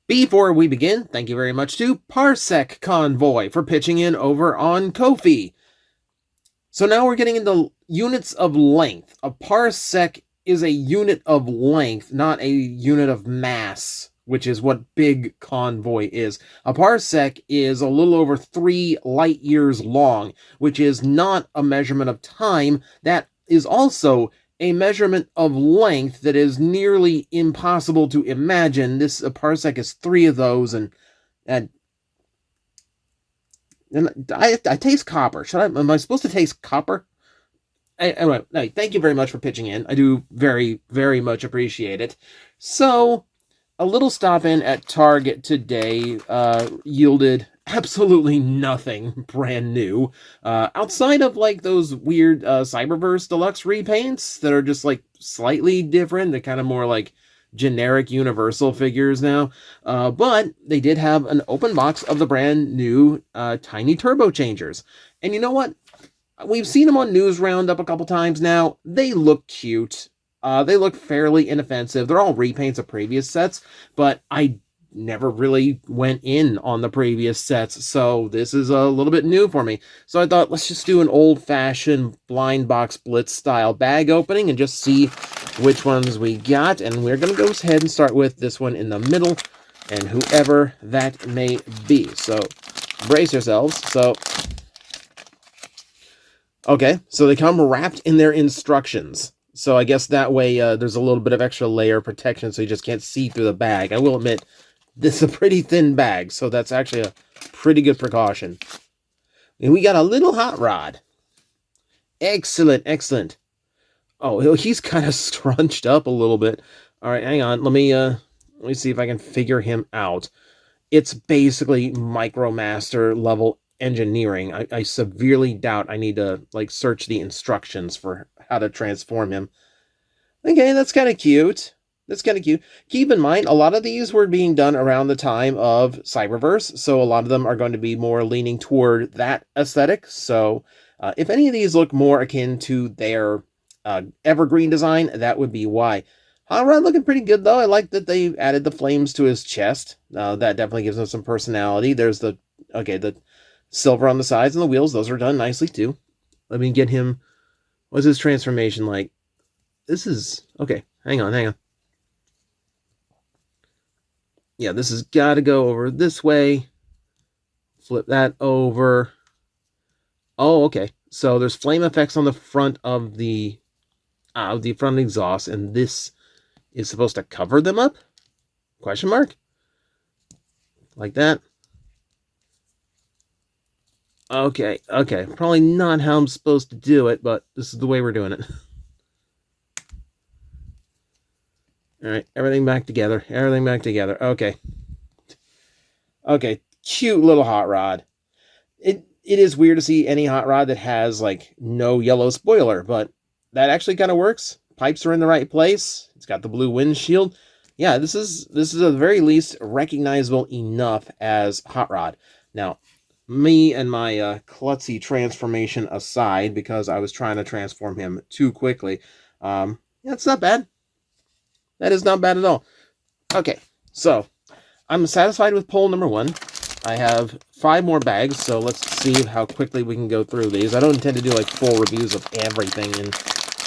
Before we begin, thank you very much to Parsec Convoy for pitching in over on Ko-fi. So now we're getting into units of length. A parsec is a unit of length, not a unit of mass, which is what big convoy is. A parsec is a little over 3 light years long, which is not a measurement of time. That is also a measurement of length that is nearly impossible to imagine. A parsec is 3 of those, and I taste copper. Am I supposed to taste copper? Anyway, thank you very much for pitching in. I do very, very much appreciate it. So, a little stop in at Target today yielded absolutely nothing brand new. Outside of like those weird Cyberverse Deluxe repaints that are just like slightly different. They're kind of more like generic Universal figures now. But they did have an open box of the brand new Tiny Turbo Changers. And you know what? We've seen them on News Roundup a couple times now. They look cute. They look fairly inoffensive. They're all repaints of previous sets, but I never really went in on the previous sets, so this is a little bit new for me. So I thought, let's just do an old-fashioned blind box blitz style bag opening and just see which ones we got. And we're going to go ahead and start with this one in the middle, and whoever that may be. So brace yourselves. Okay, so they come wrapped in their instructions. So I guess that way there's a little bit of extra layer of protection so you just can't see through the bag. I will admit, this is a pretty thin bag, so that's actually a pretty good precaution. And we got a little hot rod. Excellent, excellent. Oh, he's kind of scrunched up a little bit. All right, hang on. Let me see if I can figure him out. It's basically MicroMaster level engineering. I severely doubt I need to like search the instructions for how to transform him. Okay, that's kind of cute. That's kind of cute. Keep in mind, a lot of these were being done around the time of Cyberverse, so a lot of them are going to be more leaning toward that aesthetic. So if any of these look more akin to their evergreen design, that would be why. Hot Rod looking pretty good, though. I like that they added the flames to his chest. That definitely gives him some personality. There's the silver on the sides and the wheels. Those are done nicely, too. Let me get him. What's his transformation like? This is... Okay, hang on. Yeah, this has got to go over this way. Flip that over. Oh, okay. So there's flame effects on the front of the front exhaust, and this is supposed to cover them up? Question mark? Like that. Okay. Probably not how I'm supposed to do it, but this is the way we're doing it. All right, everything back together. Okay. Okay, cute little hot rod. It is weird to see any hot rod that has like no yellow spoiler, but that actually kind of works. Pipes are in the right place. It's got the blue windshield. Yeah, this is at the very least recognizable enough as hot rod. Now, me and my klutzy transformation aside, because I was trying to transform him too quickly, yeah, it's not bad. That is not bad at all. Okay, so I'm satisfied with poll number 1. I have 5 more bags, so let's see how quickly we can go through these. I don't intend to do like full reviews of everything in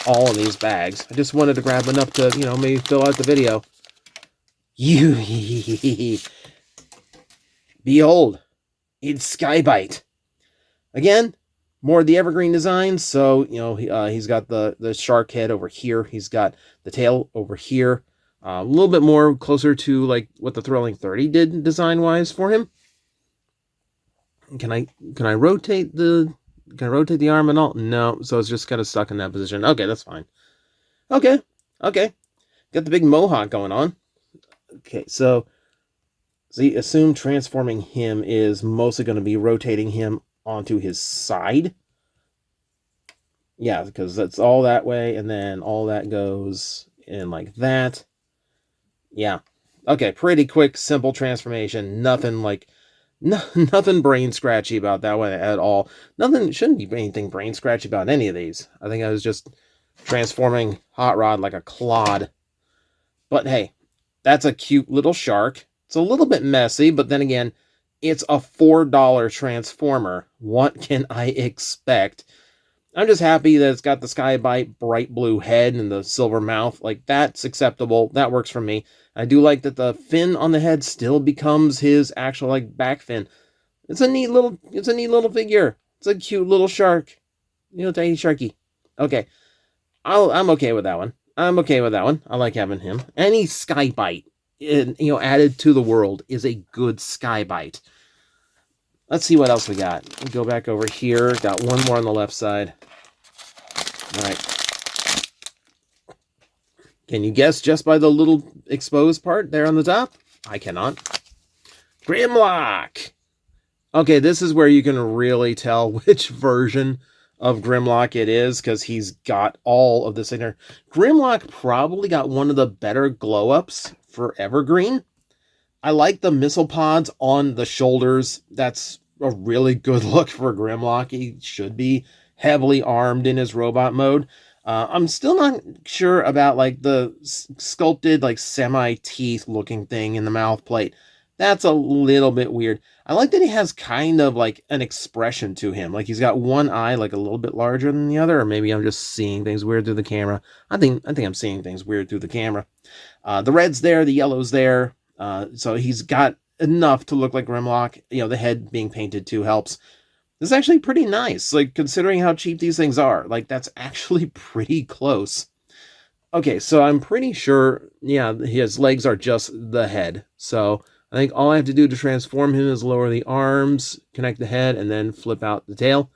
all of these bags. I just wanted to grab enough to, maybe fill out the video. Behold, it's Skybite. Again, more of the evergreen designs. So, he's got the shark head over here. He's got the tail over here. A little bit more closer to like what the Thrilling 30 did design-wise for him. Can I rotate the arm and all? No, so it's just kind of stuck in that position. Okay, that's fine. Okay. Got the big mohawk going on. Okay, so assume transforming him is mostly going to be rotating him onto his side. Yeah, because that's all that way, and then all that goes in like that. Yeah. Okay, pretty quick, simple transformation. Nothing brain scratchy about that one at all. Shouldn't be anything brain scratchy about any of these. I think I was just transforming Hot Rod like a clod. But hey, that's a cute little shark. It's a little bit messy, but then again, it's a $4 Transformer. What can I expect? I'm just happy that it's got the Skybite bright blue head and the silver mouth. Like, that's acceptable. That works for me. I do like that the fin on the head still becomes his actual, like, back fin. It's a neat little figure. It's a cute little shark. Tiny sharky. Okay. I'm okay with that one. I'm okay with that one. I like having him. Any Skybite, added to the world is a good Skybite. Let's see what else we got. Go back over here. Got one more on the left side. All right. Can you guess just by the little exposed part there on the top? I cannot. Grimlock! Okay, this is where you can really tell which version of Grimlock it is, because he's got all of this in there. Grimlock probably got one of the better glow-ups for Evergreen. I like the missile pods on the shoulders. That's a really good look for Grimlock. He should be heavily armed in his robot mode. I'm still not sure about like the sculpted like semi-teeth looking thing in the mouth plate. That's a little bit weird. I like that he has kind of like an expression to him. Like he's got one eye like a little bit larger than the other, or maybe I'm just seeing things weird through the camera. I think I'm seeing things weird through the camera. The red's there, the yellow's there. So he's got enough to look like Grimlock. The head being painted too helps. This is actually pretty nice, like considering how cheap these things are. Like that's actually pretty close. Okay, so I'm pretty sure, yeah, his legs are just the head. So I think all I have to do to transform him is lower the arms, connect the head, and then flip out the tail.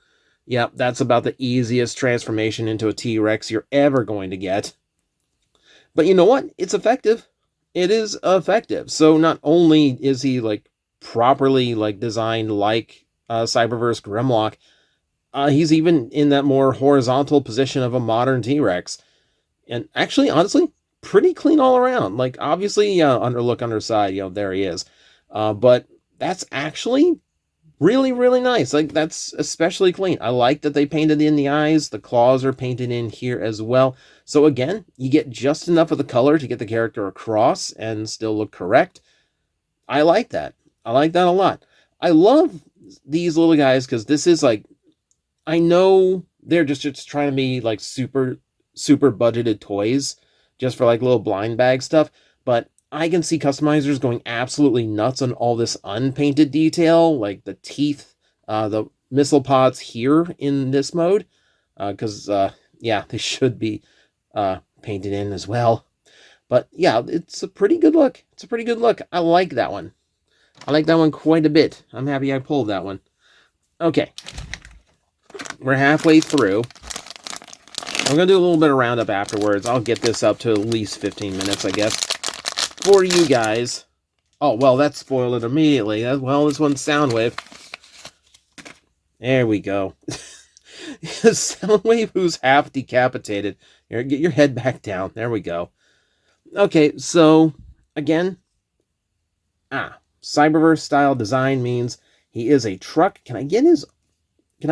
Yep, that's about the easiest transformation into a T-Rex you're ever going to get. But you know what? It's effective. It is effective. So not only is he like properly like designed like Cyberverse Grimlock, he's even in that more horizontal position of a modern T-Rex. And actually, honestly, pretty clean all around. Like, obviously, underlook, underside, there he is. But that's actually really, really nice. Like, that's especially clean. I like that they painted in the eyes. The claws are painted in here as well. So again, you get just enough of the color to get the character across and still look correct. I like that. I like that a lot. I love these little guys because this is like, I know they're just trying to be like super budgeted toys just for like little blind bag stuff, but I can see customizers going absolutely nuts on all this unpainted detail, like the teeth, the missile pods here in this mode, because yeah, they should be painted in as well. But yeah, it's a pretty good look. It's a pretty good look. I like that one. I like that one quite a bit. I'm happy I pulled that one. Okay. We're halfway through. I'm going to do a little bit of roundup afterwards. I'll get this up to at least 15 minutes, I guess, for you guys. Oh, well, that spoiled it immediately. Well, this one's Soundwave. There we go. Soundwave who's half decapitated. Here, get your head back down. There we go. Okay, so, again, Cyberverse style design means he is a truck. Can I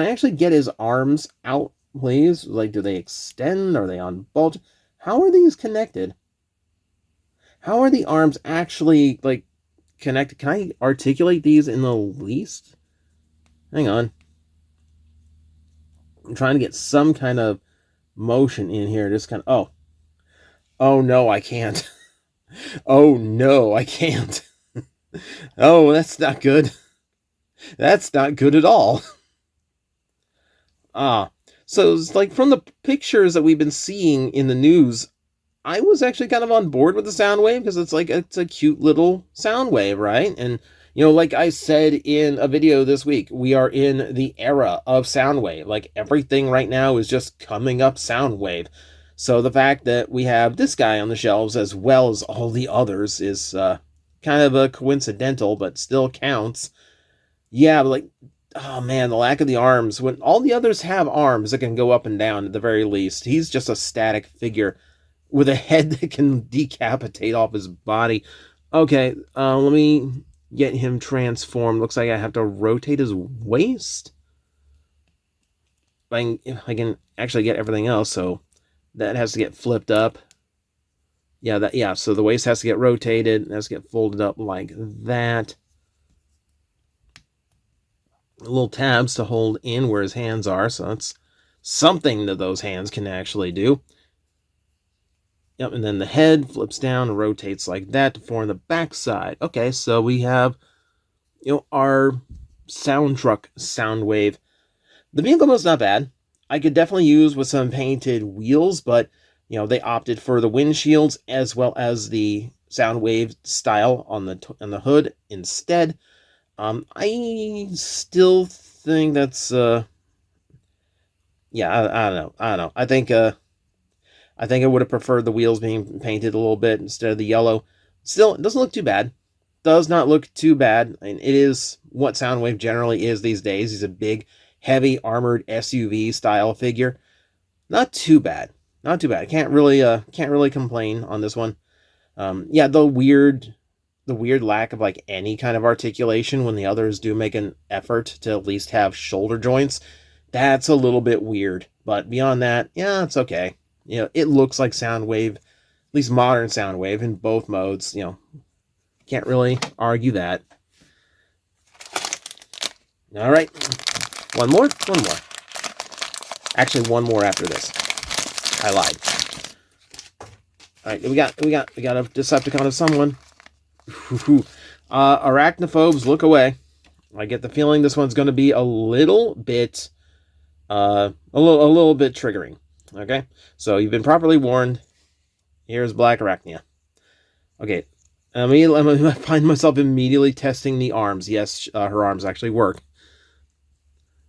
actually get his arms out, please? Like, do they extend? Are they on bulge? How are these connected? How are the arms actually, like, connected? Can I articulate these in the least? Hang on. I'm trying to get some kind of motion in here. Just kind of, oh no, I can't. Oh no, I can't. Oh, that's not good. That's not good at all. So it's like from the pictures that we've been seeing in the news, I was actually kind of on board with the Soundwave because it's a cute little Soundwave, right? And like I said in a video this week, we are in the era of Soundwave. Like everything right now is just coming up Soundwave. So the fact that we have this guy on the shelves as well as all the others is kind of a coincidental, but still counts. Yeah, but like, oh man, the lack of the arms. When all the others have arms that can go up and down at the very least, he's just a static figure with a head that can decapitate off his body. Okay, let me get him transformed. Looks like I have to rotate his waist. I can actually get everything else, so that has to get flipped up. Yeah, so the waist has to get rotated, it has to get folded up like that. Little tabs to hold in where his hands are, so that's something that those hands can actually do. Yep, and then the head flips down and rotates like that to form the backside. Okay, so we have, our sound truck Soundwave. The vehicle mode's not bad. I could definitely use with some painted wheels, but, they opted for the windshields as well as the Soundwave style on the hood instead. I still think that's, I don't know. I think I would have preferred the wheels being painted a little bit instead of the yellow. Still, it doesn't look too bad. Does not look too bad. I mean, it is what Soundwave generally is these days. He's a big, heavy, armored SUV style figure. Not too bad. Not too bad. I can't really complain on this one. The weird lack of like any kind of articulation when the others do make an effort to at least have shoulder joints. That's a little bit weird. But beyond that, yeah, it's okay. It looks like Soundwave, at least modern Soundwave in both modes. Can't really argue that. All right, one more. Actually, one more after this. I lied. All right, we got a Decepticon of someone. Arachnophobes, look away. I get the feeling this one's going to be a little bit triggering. Okay, so you've been properly warned. Here's Black Arachnia. Okay, I find myself immediately testing the arms. Yes, her arms actually work.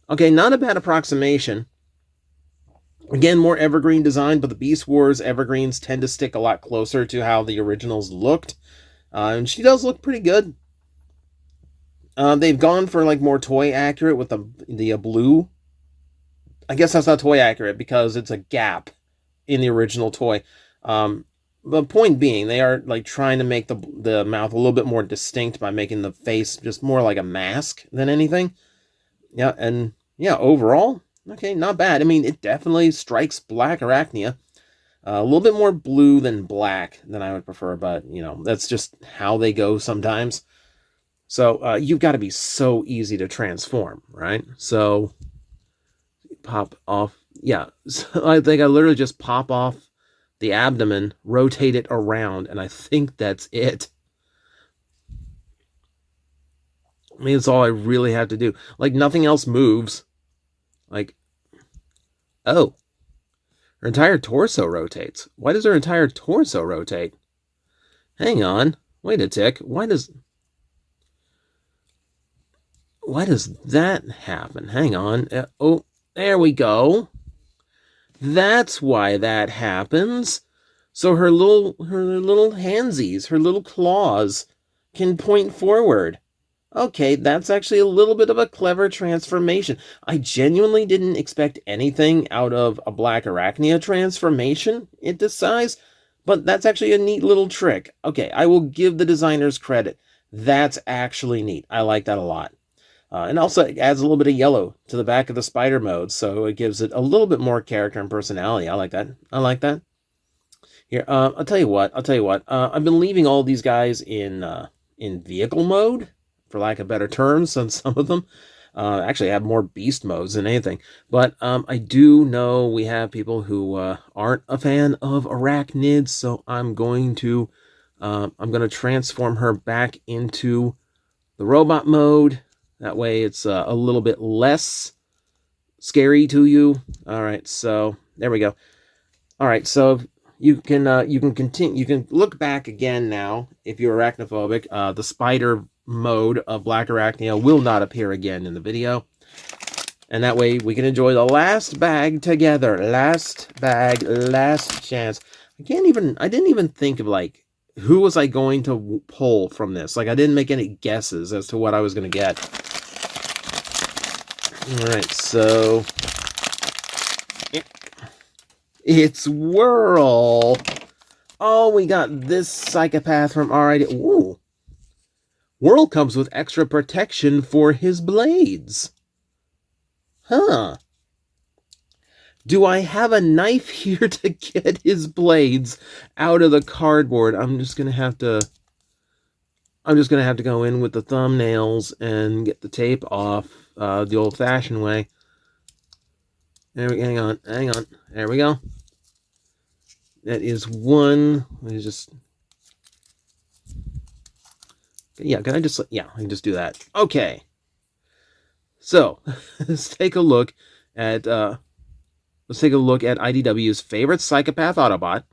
Okay, not a bad approximation. Again, more evergreen design, but the Beast Wars evergreens tend to stick a lot closer to how the originals looked. And she does look pretty good. They've gone for like more toy accurate with the blue. I guess that's not toy accurate because it's a gap in the original toy. But point being, they are like trying to make the mouth a little bit more distinct by making the face just more like a mask than anything. Yeah, and yeah, overall, okay, not bad. I mean, it definitely strikes Black Arachnia. A little bit more blue than black than I would prefer, but, that's just how they go sometimes. So, you've got to be so easy to transform, right? So, pop off. Yeah, so I think I literally just pop off the abdomen, rotate it around, and I think that's it. I mean, it's all I really have to do. Like, nothing else moves. Like, oh. Her entire torso rotates. Why does her entire torso rotate? Hang on. Wait a tick. Why does that happen? Hang on. Oh, there we go. That's why that happens. So her little handsies, her little claws can point forward. Okay, that's actually a little bit of a clever transformation. I genuinely didn't expect anything out of a Black Arachnia transformation into size, but that's actually a neat little trick. Okay, I will give the designers credit. That's actually neat. I like that a lot. And also, it adds a little bit of yellow to the back of the spider mode, so it gives it a little bit more character and personality. I like that. Here, I'll tell you what. I've been leaving all these guys in vehicle mode, for lack of better terms, since some of them actually have more beast modes than anything. But I do know we have people who aren't a fan of arachnids, so I'm going to transform her back into the robot mode. That way it's a little bit less scary to you. All right, so there we go. All right, so you can continue. You can look back again now if you're arachnophobic. The spider mode of Black Arachnia will not appear again in the video, and that way we can enjoy the last bag together. Last bag, last chance. I didn't even think of like who was I going to pull from this. Like I didn't make any guesses as to what I was going to get. All right, so it's Whirl. Oh, we got this psychopath from RID. Ooh. Whirl comes with extra protection for his blades. Huh. Do I have a knife here to get his blades out of the cardboard? I'm just gonna have to go in with the thumbnails and get the tape off the old-fashioned way. Hang on. There we go. That is one. Let me just. Yeah, can I just? Yeah, I can just do that. Okay. So let's take a look at IDW's favorite psychopath Autobot.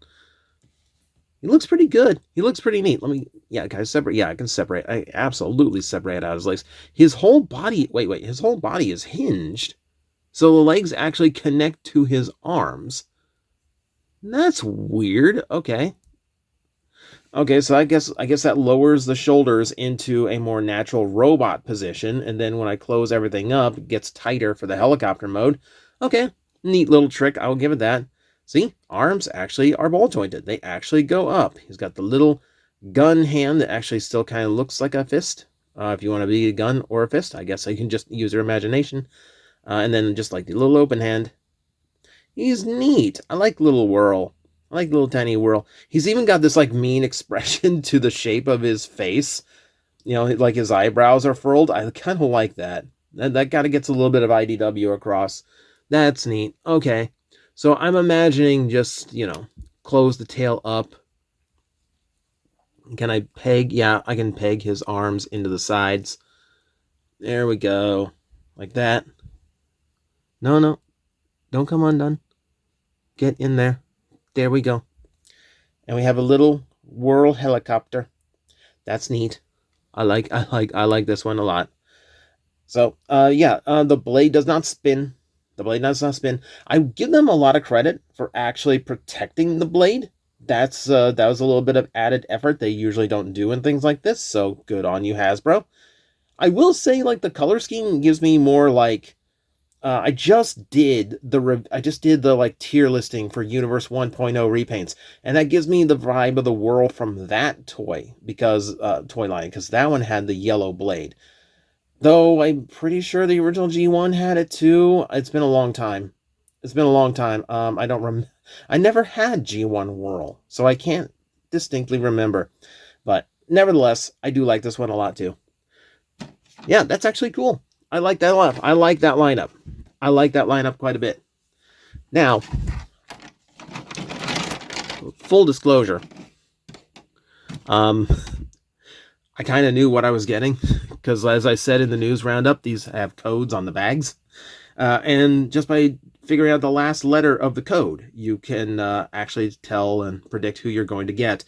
He looks pretty good. He looks pretty neat. Can I separate? Yeah, I can separate. I absolutely separate out his legs. His whole body. Wait. His whole body is hinged, so the legs actually connect to his arms. That's weird. Okay, so I guess that lowers the shoulders into a more natural robot position, and then when I close everything up, it gets tighter for the helicopter mode. Okay, neat little trick. I'll give it that. See, arms actually are ball jointed. They actually go up. He's got the little gun hand that actually still kind of looks like a fist. If you want to be a gun or a fist, I guess you can just use your imagination. And then just like the little open hand. He's neat. I like little Whirl. I like little tiny Whirl. He's even got this like mean expression to the shape of his face. You know, like his eyebrows are furled. I kind of like that. That kind of gets a little bit of IDW across. That's neat. Okay. So I'm imagining just, close the tail up. Can I peg? Yeah, I can peg his arms into the sides. There we go. Like that. No. Don't come undone. Get in there. There we go. And we have a little Whirl helicopter. That's neat. I like this one a lot. So, the blade does not spin. The blade does not spin. I give them a lot of credit for actually protecting the blade. That was a little bit of added effort they usually don't do in things like this. So good on you, Hasbro. I will say, like, the color scheme gives me more like. I just did the like tier listing for Universe 1.0 repaints, and that gives me the vibe of the Whirl from that toy toy line, because that one had the yellow blade. Though I'm pretty sure the original G1 had it too. It's been a long time. I never had G1 Whirl, so I can't distinctly remember. But nevertheless, I do like this one a lot too. Yeah, that's actually cool. I like that a lot. I like that lineup. I like that lineup quite a bit. Now, full disclosure. I kind of knew what I was getting, because as I said in the news roundup, these have codes on the bags. And just by figuring out the last letter of the code, you can actually tell and predict who you're going to get.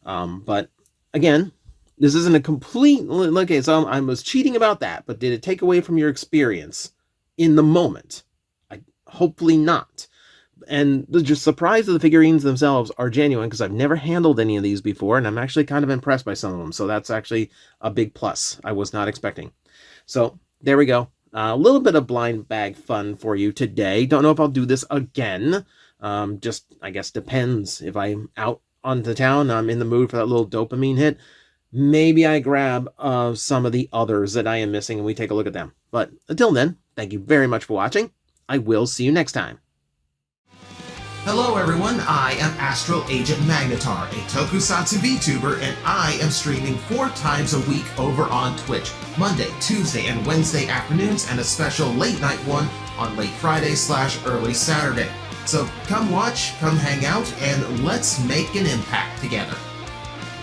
But again, this isn't a complete... Okay, so I was cheating about that, but did it take away from your experience in the moment? Hopefully not. And the just surprise of the figurines themselves are genuine, because I've never handled any of these before, and I'm actually kind of impressed by some of them. So that's actually a big plus I was not expecting. So there we go. A little bit of blind bag fun for you today. Don't know if I'll do this again. Just, I guess, depends. If I'm out on the town, I'm in the mood for that little dopamine hit, maybe I grab some of the others that I am missing and we take a look at them. But until then, thank you very much for watching. I will see you next time. Hello everyone, I am Astral Agent Magnetar, a Tokusatsu VTuber, and I am streaming 4 times a week over on Twitch, Monday, Tuesday, and Wednesday afternoons, and a special late night one on late Friday/early Saturday. So come watch, come hang out, and let's make an impact together.